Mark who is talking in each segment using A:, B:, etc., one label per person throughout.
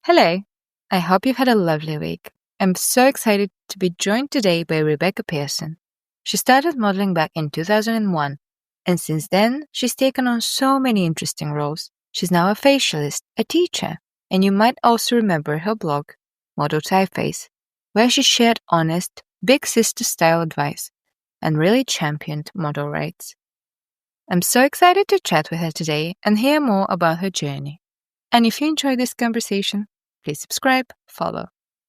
A: Hello, I hope you've had a lovely week. I'm so excited to be joined today by Rebecca Pearson. She started modeling back in 2001, and since then, she's taken on so many interesting roles. She's now a facialist, a teacher, and you might also remember her blog, Modeltypeface, where she shared honest, big sister-style advice and really championed model rights. I'm so excited to chat with her today and hear more about her journey. And if you enjoyed this conversation, please subscribe, follow.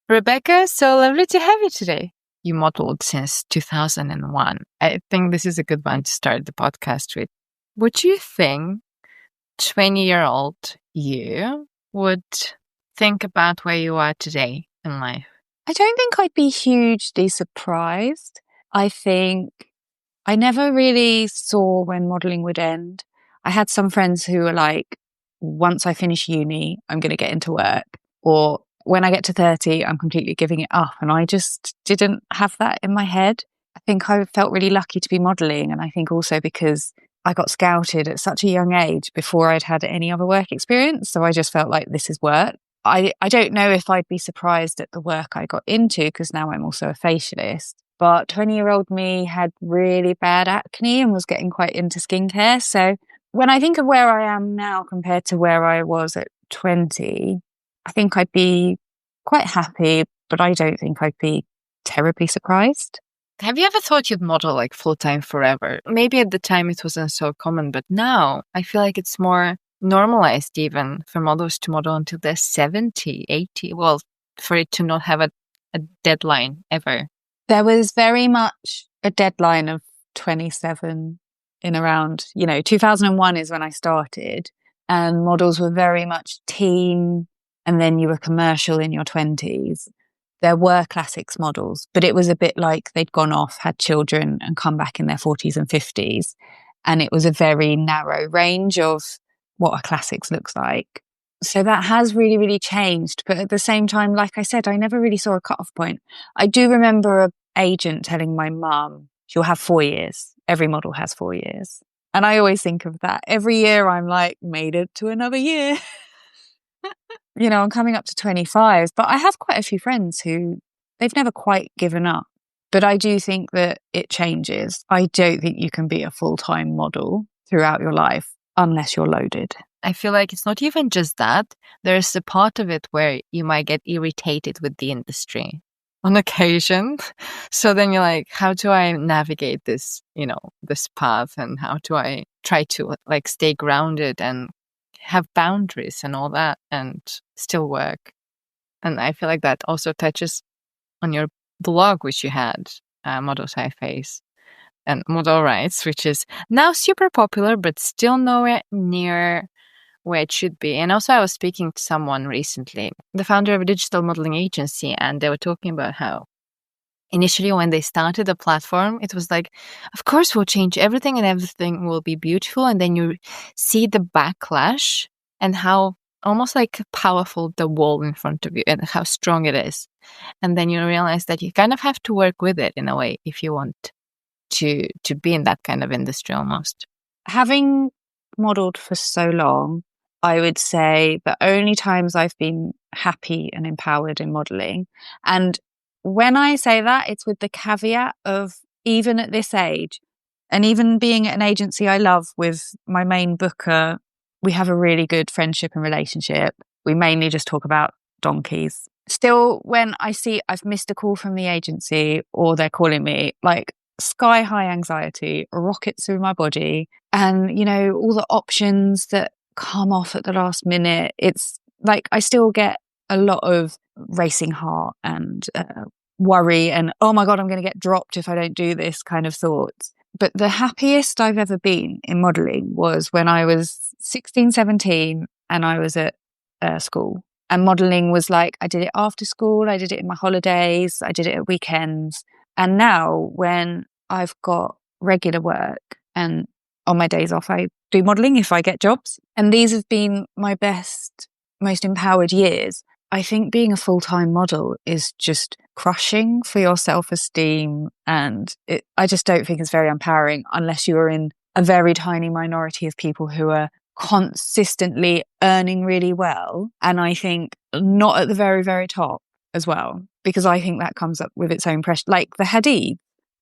A: Rebecca, so lovely to have you today. You modeled since 2001. I think this is a good one to start the podcast with. Would you think 20-year-old you would think about where you are today in life?
B: I don't think I'd be hugely surprised. I think I never really saw when modelling would end. I had some friends who were like, once I finish uni, I'm going to get into work. Or when I get to 30, I'm completely giving it up. And I just didn't have that in my head. I think I felt really lucky to be modelling. And I think also because I got scouted at such a young age before I'd had any other work experience. So I just felt like this is work. I don't know if I'd be surprised at the work I got into because now I'm also a facialist. But 20-year-old me had really bad acne and was getting quite into skincare. So when I think of where I am now compared to where I was at 20, I think I'd be quite happy, but I don't think I'd be terribly surprised.
A: Have you ever thought you'd model like full-time forever? Maybe at the time it wasn't so common, but now I feel like it's more normalized even for models to model until they're 70, 80. Well, for it to not have a deadline ever.
B: There was very much a deadline of 27 in around, 2001 is when I started, and models were very much teen, and then you were commercial in your 20s. There were classics models, but it was a bit like they'd gone off, had children, and come back in their 40s and 50s. And it was a very narrow range of what a classics looks like. So that has really, really changed. But at the same time, like I said, I never really saw a cutoff point. I do remember an agent telling my mum, she'll have 4 years. Every model has 4 years. And I always think of that. Every year I'm like, made it to another year. I'm coming up to 25, but I have quite a few friends who they've never quite given up. But I do think that it changes. I don't think you can be a full-time model throughout your life unless you're loaded.
A: I feel like it's not even just that. There's a part of it where you might get irritated with the industry on occasion. So then you're like, how do I navigate this, this path? And how do I try to like stay grounded and have boundaries and all that and still work? And I feel like that also touches on your blog, which you had, Modeltypeface and Model Rights, which is now super popular, but still nowhere near where it should be. And also I was speaking to someone recently, the founder of a digital modeling agency, and they were talking about how initially when they started the platform, it was like, of course we'll change everything and everything will be beautiful. And then you see the backlash and how almost like powerful the wall in front of you and how strong it is. And then you realize that you kind of have to work with it in a way if you want to be in that kind of industry almost.
B: Having modeled for so long, I would say the only times I've been happy and empowered in modeling. And when I say that, it's with the caveat of even at this age and even being at an agency I love with my main booker, we have a really good friendship and relationship. We mainly just talk about donkeys. Still, when I see I've missed a call from the agency or they're calling me, like sky high anxiety rockets through my body. And, all the options that come off at the last minute, it's like I still get a lot of racing heart and worry and, oh my God, I'm going to get dropped if I don't do this kind of thoughts. But the happiest I've ever been in modelling was when I was 16, 17 and I was at school. And modelling was like, I did it after school, I did it in my holidays, I did it at weekends. And now when I've got regular work and on my days off, I do modelling if I get jobs. And these have been my best, most empowered years. I think being a full-time model is just crushing for your self-esteem. And I just don't think it's very empowering unless you are in a very tiny minority of people who are consistently earning really well. And I think not at the very, very top as well, because I think that comes up with its own pressure. Like the Hadid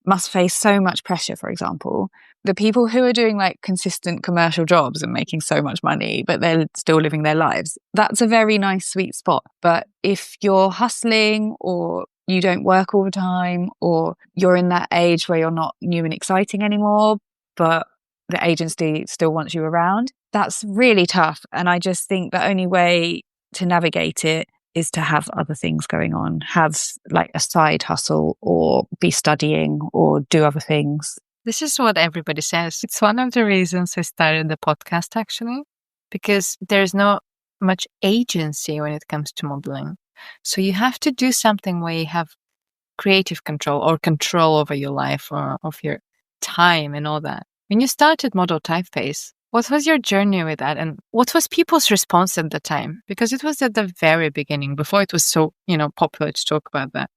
B: must face so much pressure, for example. The people who are doing like consistent commercial jobs and making so much money, but they're still living their lives, that's a very nice sweet spot. But if you're hustling, or you don't work all the time, or you're in that age where you're not new and exciting anymore, but the agency still wants you around, that's really tough. And I just think the only way to navigate it is to have other things going on, have like a side hustle, or be studying, or do other things.
A: This is what everybody says. It's one of the reasons I started the podcast, actually, because there's not much agency when it comes to modeling. So you have to do something where you have creative control, or control over your life, or of your time and all that. When you started Modeltypeface, what was your journey with that? And what was people's response at the time? Because it was at the very beginning, before it was so, popular to talk about that.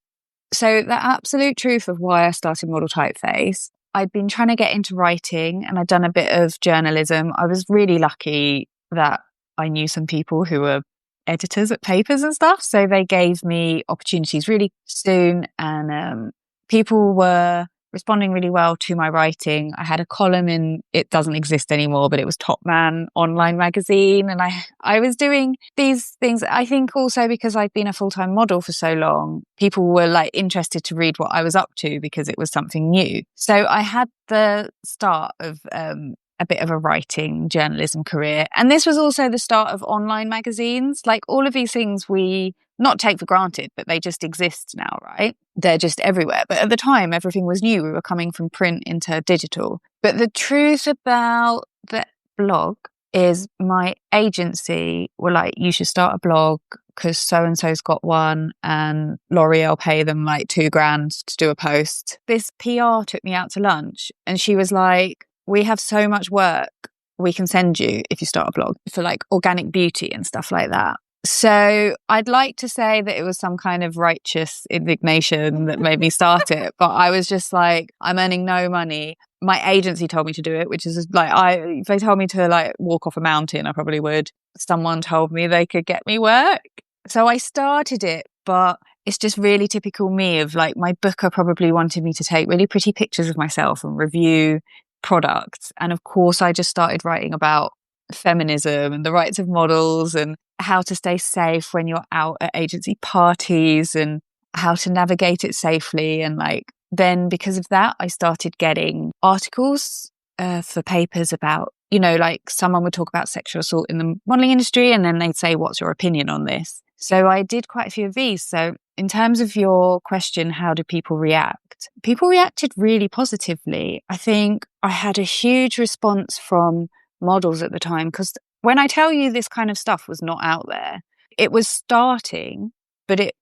B: So the absolute truth of why I started Modeltypeface, I'd been trying to get into writing, and I'd done a bit of journalism. I was really lucky that I knew some people who were editors at papers and stuff. So they gave me opportunities really soon, and people were responding really well to my writing. I had a column in, it doesn't exist anymore, but it was Top Man online magazine. And I was doing these things, I think also because I'd been a full-time model for so long, people were like interested to read what I was up to because it was something new. So I had the start of a bit of a writing journalism career. And this was also the start of online magazines. Like all of these things we not take for granted, but they just exist now, right? They're just everywhere. But at the time, everything was new. We were coming from print into digital. But the truth about the blog is my agency were like, you should start a blog because so-and-so's got one, and L'Oreal pay them like $2,000 to do a post. This PR took me out to lunch, and she was like, we have so much work we can send you if you start a blog for like organic beauty and stuff like that. So I'd like to say that it was some kind of righteous indignation that made me start it. But I was just like, I'm earning no money. My agency told me to do it, which is like, if they told me to like walk off a mountain, I probably would. Someone told me they could get me work. So I started it, but it's just really typical me of like, my booker probably wanted me to take really pretty pictures of myself and review products. And of course, I just started writing about feminism and the rights of models, and how to stay safe when you're out at agency parties, and how to navigate it safely. And like, then because of that, I started getting articles for papers about, like someone would talk about sexual assault in the modeling industry, and then they'd say, what's your opinion on this? So I did quite a few of these. So in terms of your question, how do people react? People reacted really positively. I think I had a huge response from models at the time, because when I tell you this kind of stuff was not out there, it was starting, but it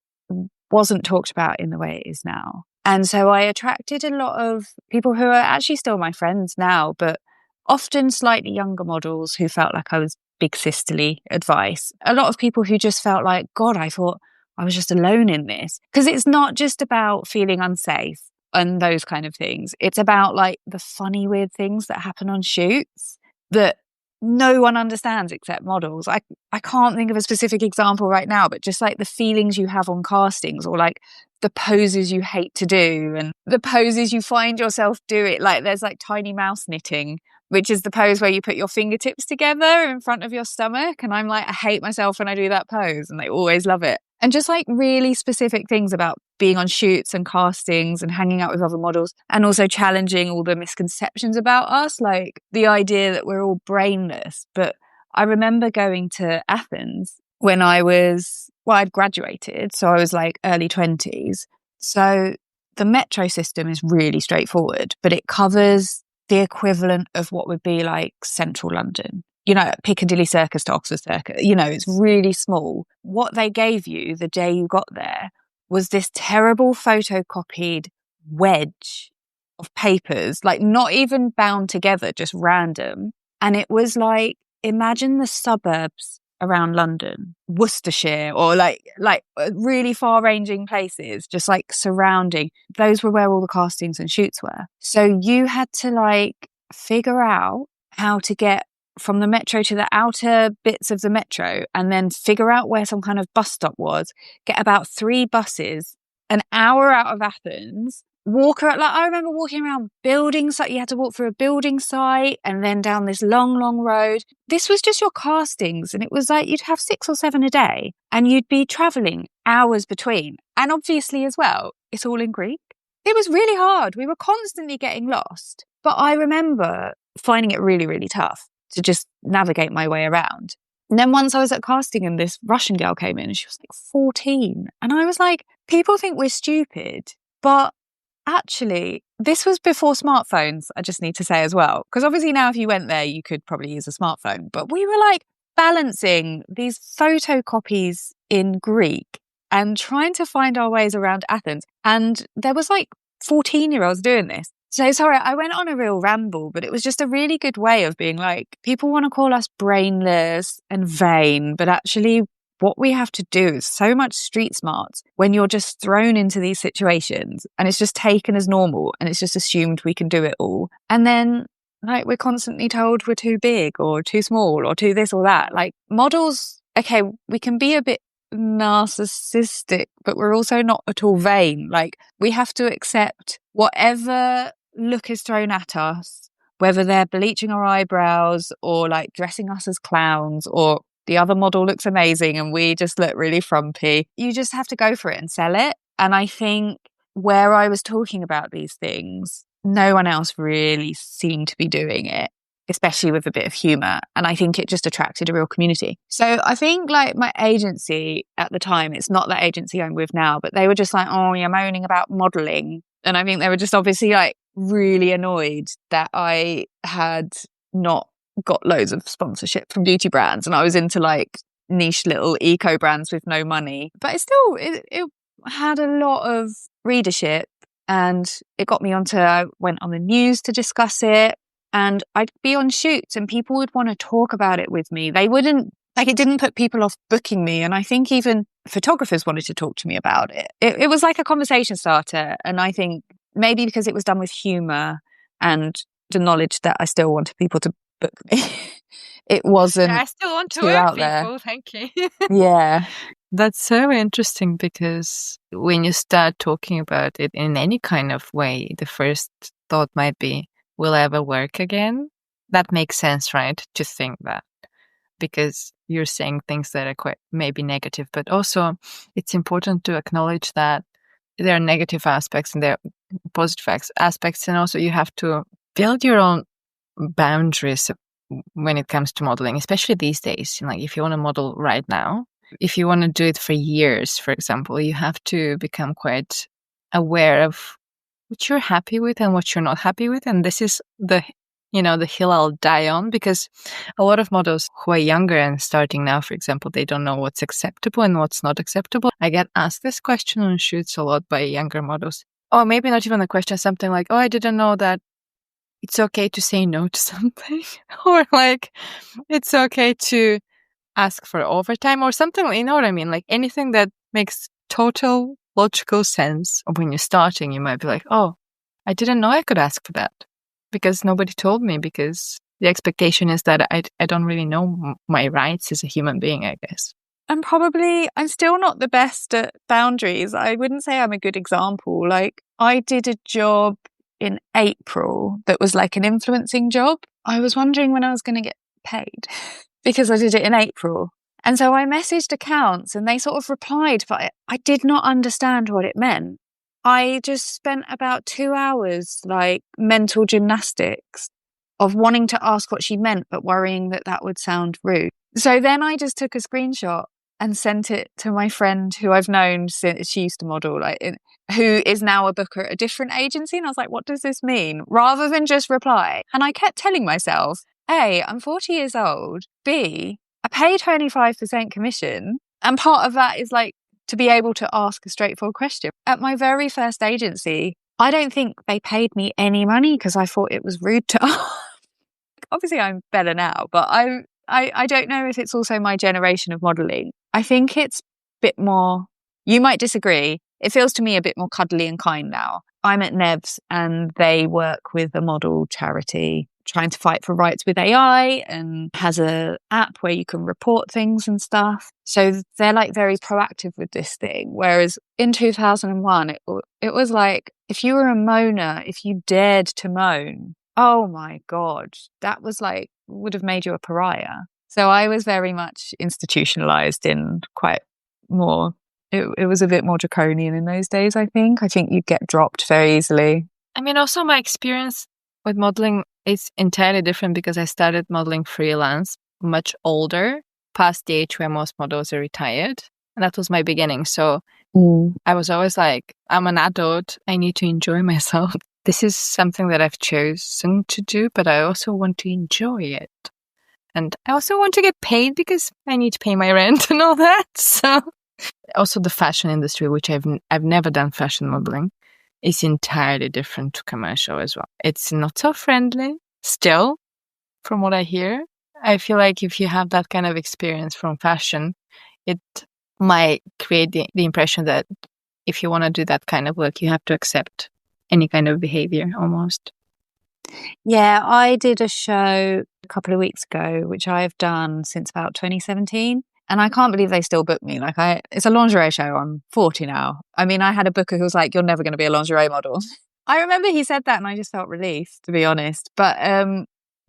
B: wasn't talked about in the way it is now. And so I attracted a lot of people who are actually still my friends now, but often slightly younger models who felt like I was big sisterly advice. A lot of people who just felt like, God, I thought I was just alone in this. Because it's not just about feeling unsafe and those kind of things. It's about like the funny, weird things that happen on shoots that no one understands except models. I can't think of a specific example right now, but just like the feelings you have on castings, or like the poses you hate to do and the poses you find yourself doing. Like there's like tiny mouse knitting, which is the pose where you put your fingertips together in front of your stomach. And I'm like, I hate myself when I do that pose, and they always love it. And just like really specific things about being on shoots and castings and hanging out with other models, and also challenging all the misconceptions about us, like the idea that we're all brainless. But I remember going to Athens when I'd graduated. So I was like early 20s. So the metro system is really straightforward, but it covers the equivalent of what would be like central London. Piccadilly Circus to Oxford Circus, it's really small. What they gave you the day you got there was this terrible photocopied wedge of papers, like not even bound together, just random. And it was like, imagine the suburbs around London, Worcestershire, or like really far-ranging places, just like surrounding. Those were where all the castings and shoots were. So you had to like figure out how to get from the metro to the outer bits of the metro and then figure out where some kind of bus stop was, get about 3 buses, an hour out of Athens, I remember walking around buildings, like you had to walk through a building site and then down this long, long road. This was just your castings, and it was like you'd have 6 or 7 a day and you'd be traveling hours between. And obviously as well, it's all in Greek. It was really hard. We were constantly getting lost. But I remember finding it really, really tough to just navigate my way around. And then once I was at casting and this Russian girl came in and she was like 14. And I was like, people think we're stupid, but actually, this was before smartphones, I just need to say as well. Because obviously now if you went there, you could probably use a smartphone. But we were like balancing these photocopies in Greek and trying to find our ways around Athens. And there was like 14-year-olds doing this. So sorry, I went on a real ramble, but it was just a really good way of being like, people want to call us brainless and vain, but actually what we have to do is so much street smarts when you're just thrown into these situations and it's just taken as normal and it's just assumed we can do it all. And then like we're constantly told we're too big or too small or too this or that. Like models, okay, we can be a bit narcissistic, but we're also not at all vain. Like we have to accept whatever look is thrown at us, whether they're bleaching our eyebrows or like dressing us as clowns or the other model looks amazing and we just look really frumpy. You just have to go for it and sell it. And I think where I was talking about these things, no one else really seemed to be doing it, especially with a bit of humour. And I think it just attracted a real community. So I think like my agency at the time, it's not the agency I'm with now, but they were just like, oh, you're moaning about modelling. And I think they were just obviously like really annoyed that I had not got loads of sponsorship from beauty brands and I was into like niche little eco brands with no money. But it had a lot of readership and it got me I went on the news to discuss it. And I'd be on shoots and people would want to talk about it with me. They wouldn't, like, it didn't put people off booking me. And I think even photographers wanted to talk to me about it. It was like a conversation starter. And I think maybe because it was done with humour and the knowledge that I still wanted people to book me, it wasn't
A: I still want to
B: too
A: work
B: out
A: people,
B: there.
A: thank you.
B: Yeah.
A: That's so interesting because when you start talking about it in any kind of way, the first thought might be, will I ever work again? That makes sense, right? To think that because you're saying things that are quite maybe negative, but also it's important to acknowledge that there are negative aspects and there are positive aspects. And also you have to build your own boundaries when it comes to modeling, especially these days. Like if you want to model right now, if you want to do it for years, for example, you have to become quite aware of what you're happy with and what you're not happy with. And this is the hill I'll die on, because a lot of models who are younger and starting now, for example, they don't know what's acceptable and what's not acceptable. I get asked this question on shoots a lot by younger models. Or maybe not even a question, something like, oh, I didn't know that it's okay to say no to something. Or like, it's okay to ask for overtime or something, you know what I mean? Like anything that makes total logical sense. When you're starting, you might be like, oh, I didn't know I could ask for that because nobody told me, because the expectation is that I don't really know my rights as a human being, I guess.
B: And probably I'm still not the best at boundaries. I wouldn't say I'm a good example. Like I did a job in April that was like an influencing job. I was wondering when I was going to get paid because I did it in April. And so I messaged accounts and they sort of replied, but I did not understand what it meant. I just spent about 2 hours like mental gymnastics of wanting to ask what she meant, but worrying that that would sound rude. So then I just took a screenshot and sent it to my friend who I've known since she used to model, who is now a booker at a different agency. And I was like, what does this mean? Rather than just reply. And I kept telling myself, A, I'm 40 years old. B, I pay 25% commission. And part of that is like to be able to ask a straightforward question. At my very first agency, I don't think they paid me any money because I thought it was rude to ask. Obviously, I'm better now, but I don't know if it's also my generation of modelling. I think it's a bit more, you might disagree, it feels to me a bit more cuddly and kind now. I'm at Nebs and they work with a model charity trying to fight for rights with AI and has a app where you can report things and stuff. So they're like very proactive with this thing. Whereas in 2001, it was like, if you were a moaner, if you dared to moan, oh my God, that was like, would have made you a pariah. So I was very much institutionalized in quite more, it was a bit more draconian in those days, I think. I think you'd get dropped very easily.
A: I mean, also my experience with modeling is entirely different because I started modeling freelance much older, past the age where most models are retired. And that was my beginning. So I was always like, I'm an adult. I need to enjoy myself. This is something that I've chosen to do, but I also want to enjoy it. And I also want to get paid because I need to pay my rent and all that. So also the fashion industry, which I've never done fashion modeling, is entirely different to commercial as well. It's not so friendly still, from what I hear. I feel like if you have that kind of experience from fashion, it might create the impression that if you want to do that kind of work, you have to accept any kind of behavior almost.
B: Yeah, I did a show a couple of weeks ago, which I've done since about 2017. And I can't believe they still book me. It's a lingerie show. I'm 40 now. I mean, I had a booker who was like, you're never going to be a lingerie model. I remember he said that and I just felt relieved, to be honest. But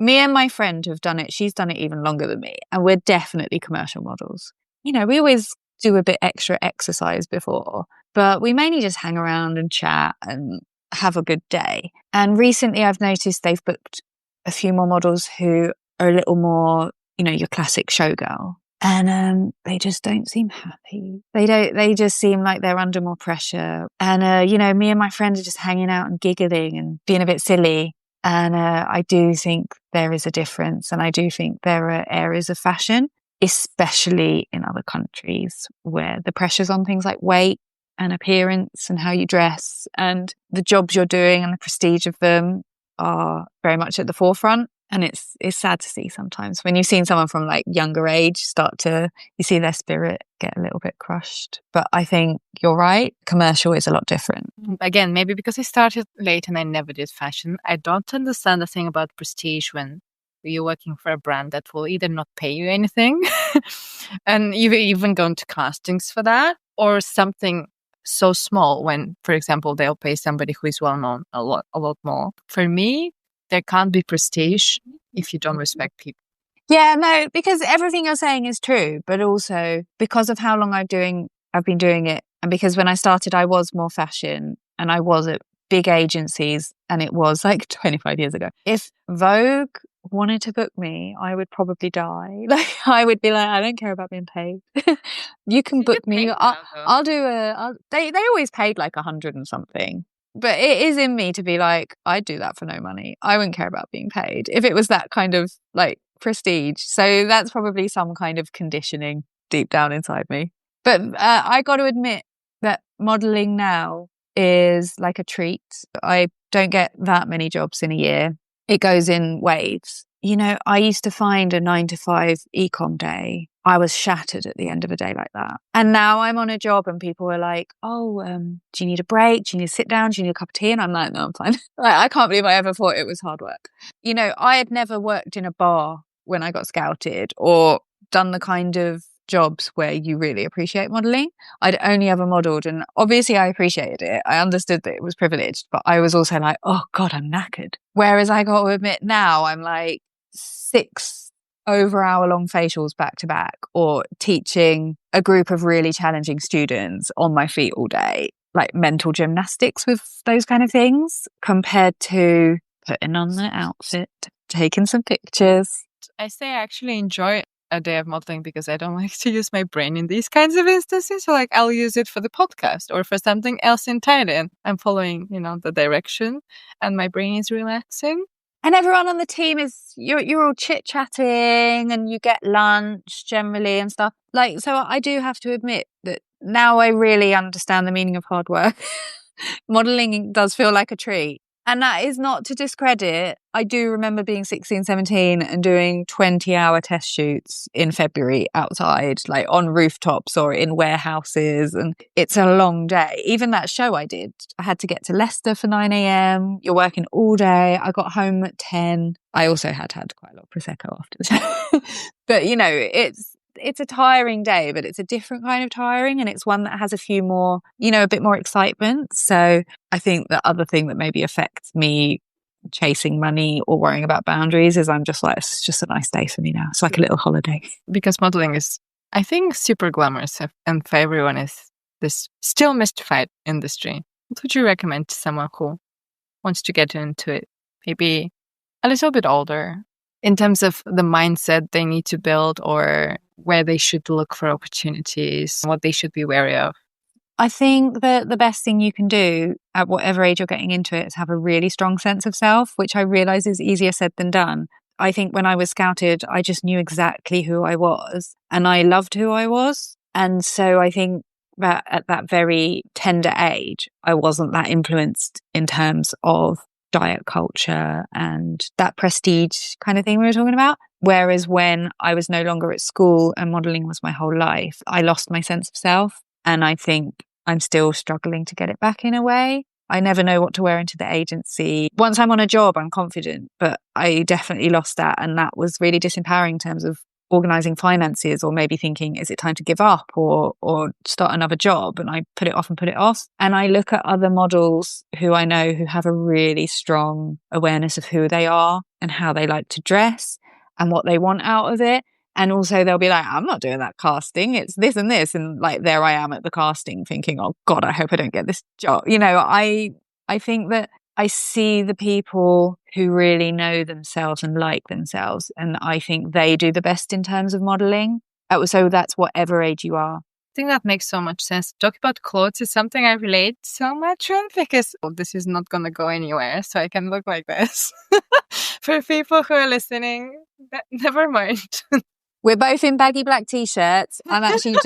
B: me and my friend have done it. She's done it even longer than me. And we're definitely commercial models. You know, we always do a bit extra exercise before, but we mainly just hang around and chat and have a good day. And recently I've noticed they've booked a few more models who are a little more, you know, your classic showgirl. And they just don't seem happy. They just seem like they're under more pressure. And, you know, me and my friends are just hanging out and giggling and being a bit silly. And I do think there is a difference. And I do think there are areas of fashion, especially in other countries, where the pressures on things like weight and appearance and how you dress and the jobs you're doing and the prestige of them are very much at the forefront. And it's sad to see sometimes when you've seen someone from like younger age you see their spirit get a little bit crushed. But I think you're right. Commercial is a lot different.
A: Again, maybe because I started late and I never did fashion. I don't understand the thing about prestige when you're working for a brand that will either not pay you anything and you've even gone to castings for that, or something so small when, for example, they'll pay somebody who is well known a lot more. For me, there can't be prestige if you don't respect people.
B: Yeah, no, because everything you're saying is true, but also because of how long I've been doing it, and because when I started, I was more fashion and I was at big agencies, and it was like 25 years ago. If Vogue wanted to book me, I would probably die. Like I would be like, I don't care about being paid. You can book me. I'll do they always paid like 100 and something. But it is in me to be like, I'd do that for no money. I wouldn't care about being paid if it was that kind of like prestige. So that's probably some kind of conditioning deep down inside me. But I got to admit that modeling now is like a treat. I don't get that many jobs in a year. It goes in waves. You know, I used to find a 9-to-5 ecom day. I was shattered at the end of a day like that. And now I'm on a job and people are like, oh, do you need a break? Do you need to sit down? Do you need a cup of tea? And I'm like, no, I'm fine. Like, I can't believe I ever thought it was hard work. You know, I had never worked in a bar when I got scouted or done the kind of jobs where you really appreciate modeling. I'd only ever modeled, and obviously I appreciated it. I understood that it was privileged, but I was also like, oh God, I'm knackered. Whereas I got to admit now I'm like 6 over-hour-long facials back to back, or teaching a group of really challenging students on my feet all day, like mental gymnastics with those kind of things, compared to putting on the outfit, taking some pictures.
A: I say I actually enjoy a day of modeling because I don't like to use my brain in these kinds of instances. So like I'll use it for the podcast or for something else entirely. And I'm following, you know, the direction and my brain is relaxing.
B: And everyone on the team you're all chit-chatting and you get lunch generally and stuff. Like, so I do have to admit that now I really understand the meaning of hard work. Modeling does feel like a treat. And that is not to discredit. I do remember being 16, 17 and doing 20-hour test shoots in February outside, like on rooftops or in warehouses. And it's a long day. Even that show I did, I had to get to Leicester for 9 a.m. You're working all day. I got home at 10. I also had quite a lot of Prosecco after the show. But, you know, it's a tiring day, but it's a different kind of tiring, and it's one that has a few more, you know, a bit more excitement. So I think the other thing that maybe affects me chasing money or worrying about boundaries is I'm just like, it's just a nice day for me now. It's like a little holiday.
A: Because modeling is, I think, super glamorous, and for everyone is this still mystified industry. What would you recommend to someone who wants to get into it, maybe a little bit older, in terms of the mindset they need to build, or where they should look for opportunities, what they should be wary of?
B: I think that the best thing you can do at whatever age you're getting into it is have a really strong sense of self, which I realize is easier said than done. I think when I was scouted, I just knew exactly who I was and I loved who I was. And so I think that at that very tender age, I wasn't that influenced in terms of diet culture and that prestige kind of thing we were talking about. Whereas when I was no longer at school and modeling was my whole life, I lost my sense of self. And I think I'm still struggling to get it back in a way. I never know what to wear into the agency. Once I'm on a job, I'm confident, but I definitely lost that. And that was really disempowering in terms of organizing finances, or maybe thinking, is it time to give up or start another job? And I put it off and put it off. And I look at other models who I know who have a really strong awareness of who they are and how they like to dress and what they want out of it. And also they'll be like, I'm not doing that casting. It's this and this. And like, there I am at the casting thinking, oh God, I hope I don't get this job. You know, I think that I see the people who really know themselves and like themselves. And I think they do the best in terms of modeling. So that's whatever age you are.
A: I think that makes so much sense. Talking about clothes is something I relate so much with, because this is not going to go anywhere. So I can look like this. For people who are listening, never mind.
B: We're both in baggy black t-shirts. I'm actually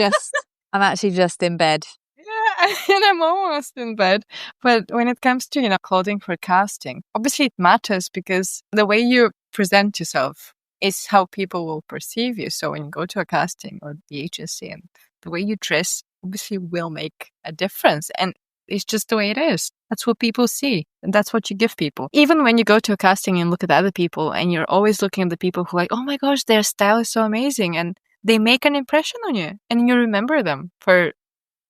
B: just in bed.
A: Yeah, and I'm almost in bed. But when it comes to, clothing for casting, obviously it matters, because the way you present yourself is how people will perceive you. So when you go to a casting or the agency, and the way you dress obviously will make a difference. And it's just the way it is. That's what people see. And that's what you give people. Even when you go to a casting and look at other people, and you're always looking at the people who are like, oh my gosh, their style is so amazing. And they make an impression on you. And you remember them for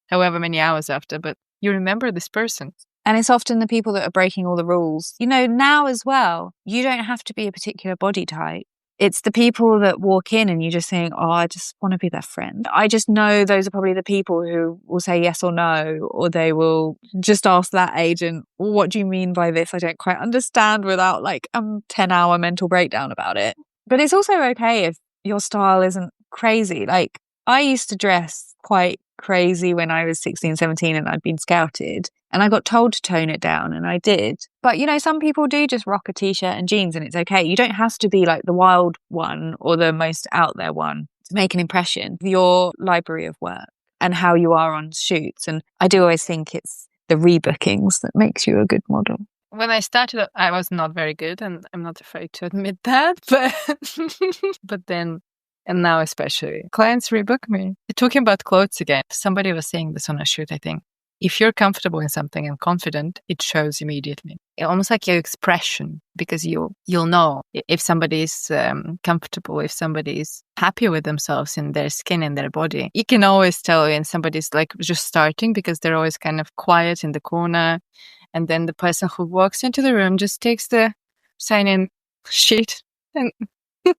A: however many hours after, but you remember this person.
B: And it's often the people that are breaking all the rules. You know, now as well, you don't have to be a particular body type. It's the people that walk in and you just think, oh, I just want to be their friend. I just know those are probably the people who will say yes or no, or they will just ask that agent, what do you mean by this? I don't quite understand, without like a 10-hour mental breakdown about it. But it's also okay if your style isn't crazy. Like, I used to dress quite crazy when I was 16, 17 and I'd been scouted, and I got told to tone it down, and I did. But, some people do just rock a t-shirt and jeans, and it's okay. You don't have to be like the wild one or the most out there one to make an impression. Your library of work and how you are on shoots. And I do always think it's the rebookings that makes you a good model.
A: When I started, I was not very good, and I'm not afraid to admit that. But then, and now especially, clients rebook me. Talking about clothes again, somebody was saying this on a shoot, I think. If you're comfortable in something and confident, it shows immediately. Almost like your expression, because you'll know if somebody's comfortable, if somebody's happy with themselves in their skin and their body. You can always tell when somebody's like just starting, because they're always kind of quiet in the corner. And then the person who walks into the room just takes the sign-in sheet, and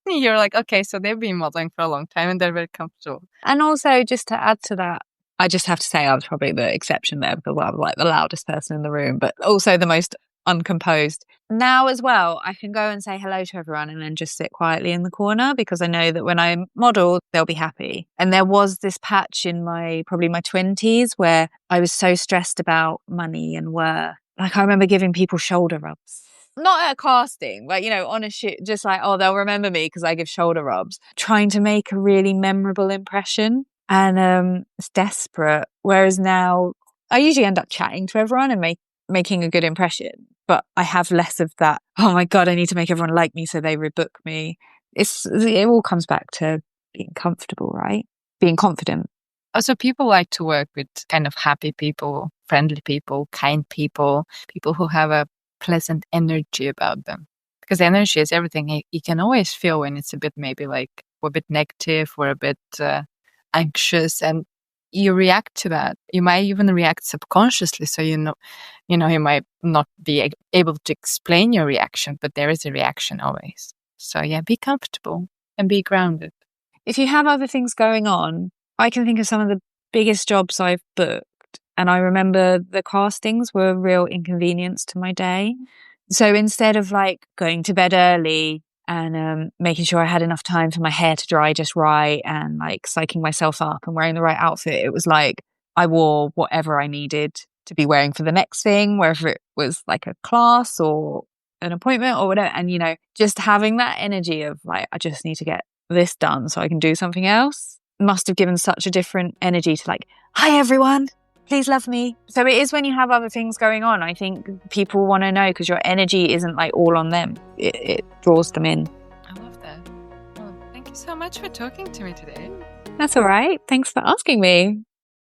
A: you're like, okay, so they've been modeling for a long time and they're very comfortable.
B: And also, just to add to that, I just have to say I was probably the exception there, because I was like the loudest person in the room, but also the most uncomposed. Now as well, I can go and say hello to everyone and then just sit quietly in the corner, because I know that when I model, they'll be happy. And there was this patch in probably my 20s where I was so stressed about money and work. Like, I remember giving people shoulder rubs. Not at a casting, but, on a shoot, just like, oh, they'll remember me because I give shoulder rubs. Trying to make a really memorable impression. And it's desperate. Whereas now, I usually end up chatting to everyone and making a good impression. but I have less of that, oh my God, I need to make everyone like me so they rebook me. It all comes back to being comfortable, right? Being confident.
A: Also, people like to work with kind of happy people, friendly people, kind people, people who have a pleasant energy about them. Because energy is everything. You can always feel when it's a bit maybe like we're a bit negative, we're a bit anxious, and you react to that. You might even react subconsciously, so you might not be able to explain your reaction, but there is a reaction always. So yeah, be comfortable and be grounded.
B: If you have other things going on, I can think of some of the biggest jobs I've booked, and I remember the castings were a real inconvenience to my day. So instead of like going to bed early and making sure I had enough time for my hair to dry just right and like psyching myself up and wearing the right outfit, it was like I wore whatever I needed to be wearing for the next thing, whether it was like a class or an appointment or whatever. And, just having that energy of like, I just need to get this done so I can do something else must have given such a different energy to like, hi everyone, please love me. So it is when you have other things going on. I think people want to know because your energy isn't like all on them. It draws them in.
A: I love that. Well, thank you so much for talking to me today.
B: That's all right. Thanks for asking me.